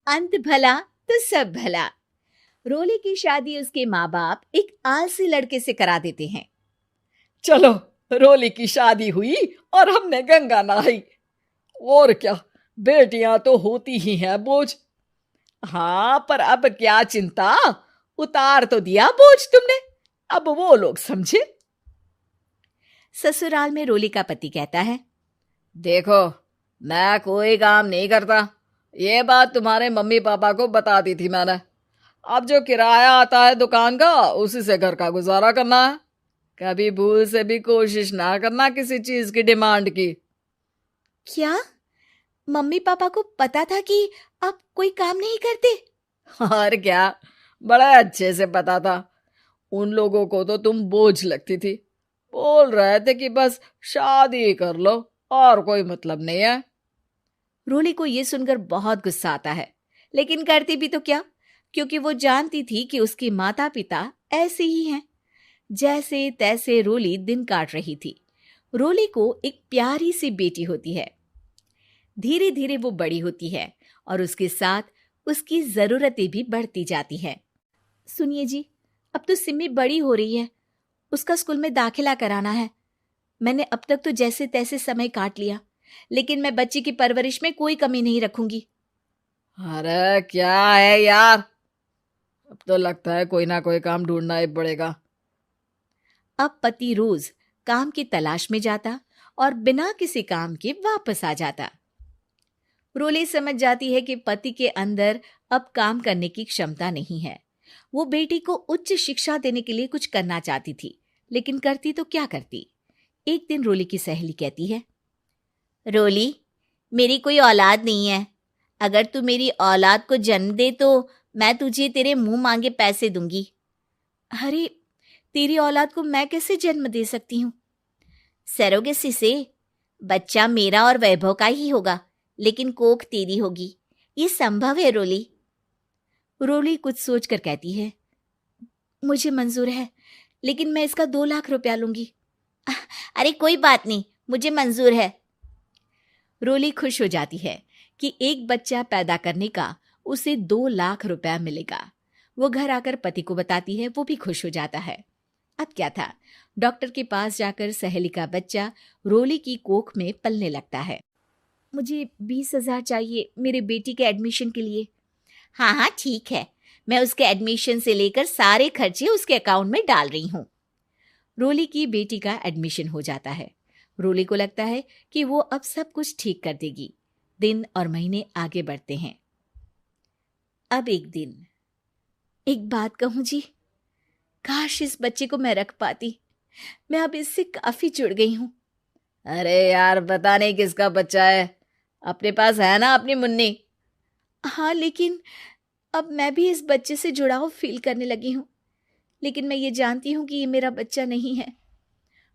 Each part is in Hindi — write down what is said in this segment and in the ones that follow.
अंत भला तो सब भला। रोली की शादी उसके माँ बाप एक आलसी लड़के से करा देते हैं। चलो, रोली की शादी हुई और हमने गंगा नहाई। और क्या, बेटियां तो होती ही हैं बोझ। हाँ, पर अब क्या चिंता, उतार तो दिया बोझ तुमने, अब वो लोग समझे। ससुराल में रोली का पति कहता है, देखो, मैं कोई काम नहीं करता, ये बात तुम्हारे मम्मी पापा को बता दी थी मैंने। अब जो किराया आता है दुकान का, उसी से घर का गुजारा करना है। कभी भूल से भी कोशिश ना करना किसी चीज की डिमांड की। क्या मम्मी पापा को पता था कि आप कोई काम नहीं करते? और क्या, बड़ा अच्छे से पता था। उन लोगों को तो तुम बोझ लगती थी, बोल रहे थे कि बस शादी कर लो और कोई मतलब नहीं है। रोली को यह सुनकर बहुत गुस्सा आता है, लेकिन करती भी तो क्या, क्योंकि वो जानती थी कि उसके माता पिता ऐसे ही हैं। जैसे तैसे रोली दिन काट रही थी। रोली को एक प्यारी सी बेटी होती है। धीरे धीरे वो बड़ी होती है और उसके साथ उसकी जरूरतें भी बढ़ती जाती हैं। सुनिए जी, अब तो सिमी बड़ी हो रही है, उसका स्कूल में दाखिला कराना है। मैंने अब तक तो जैसे तैसे समय काट लिया, लेकिन मैं बच्ची की परवरिश में कोई कमी नहीं रखूंगी। अरे क्या है यार, अब तो लगता है कोई ना कोई काम ढूंढना ही पड़ेगा। अब पति रोज काम की तलाश में जाता और बिना किसी काम के वापस आ जाता। रोली समझ जाती है कि पति के अंदर अब काम करने की क्षमता नहीं है। वो बेटी को उच्च शिक्षा देने के लिए कुछ करना चाहती थी, लेकिन करती तो क्या करती। एक दिन रोली की सहेली कहती है, रोली, मेरी कोई औलाद नहीं है। अगर तू मेरी औलाद को जन्म दे तो मैं तुझे तेरे मुंह मांगे पैसे दूंगी। अरे, तेरी औलाद को मैं कैसे जन्म दे सकती हूँ? सरोगेसी से। बच्चा मेरा और वैभव का ही होगा, लेकिन कोख तेरी होगी। ये संभव है रोली। रोली कुछ सोचकर कहती है, मुझे मंजूर है, लेकिन मैं इसका 2 लाख रुपया लूंगी। अरे कोई बात नहीं, मुझे मंजूर है। रोली खुश हो जाती है कि एक बच्चा पैदा करने का उसे 2 लाख रुपया मिलेगा। वो घर आकर पति को बताती है, वो भी खुश हो जाता है। अब क्या था, डॉक्टर के पास जाकर सहेली का बच्चा रोली की कोख में पलने लगता है। मुझे 20,000 चाहिए मेरे बेटी के एडमिशन के लिए। हाँ हाँ ठीक है, मैं उसके एडमिशन से लेकर सारे खर्चे उसके अकाउंट में डाल रही हूँ। रोली की बेटी का एडमिशन हो जाता है। रोली को लगता है कि वो अब सब कुछ ठीक कर देगी। दिन और महीने आगे बढ़ते हैं। अब एक दिन, एक बात कहूँ जी, काश इस बच्चे को मैं रख पाती। मैं अब इससे काफी जुड़ गई हूँ। अरे यार, पता नहीं किसका बच्चा है, अपने पास है ना अपनी मुन्नी। हाँ, लेकिन अब मैं भी इस बच्चे से जुड़ाव फील करने लगी हूँ, लेकिन मैं ये जानती हूँ कि ये मेरा बच्चा नहीं है।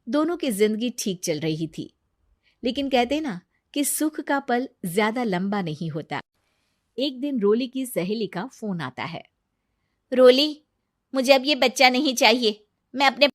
दोनों की जिंदगी ठीक चल रही थी, लेकिन कहते ना कि सुख का पल ज्यादा लंबा नहीं होता। एक दिन रोली की सहेली का फोन आता है। रोली, मुझे अब ये बच्चा नहीं चाहिए, मैं अपने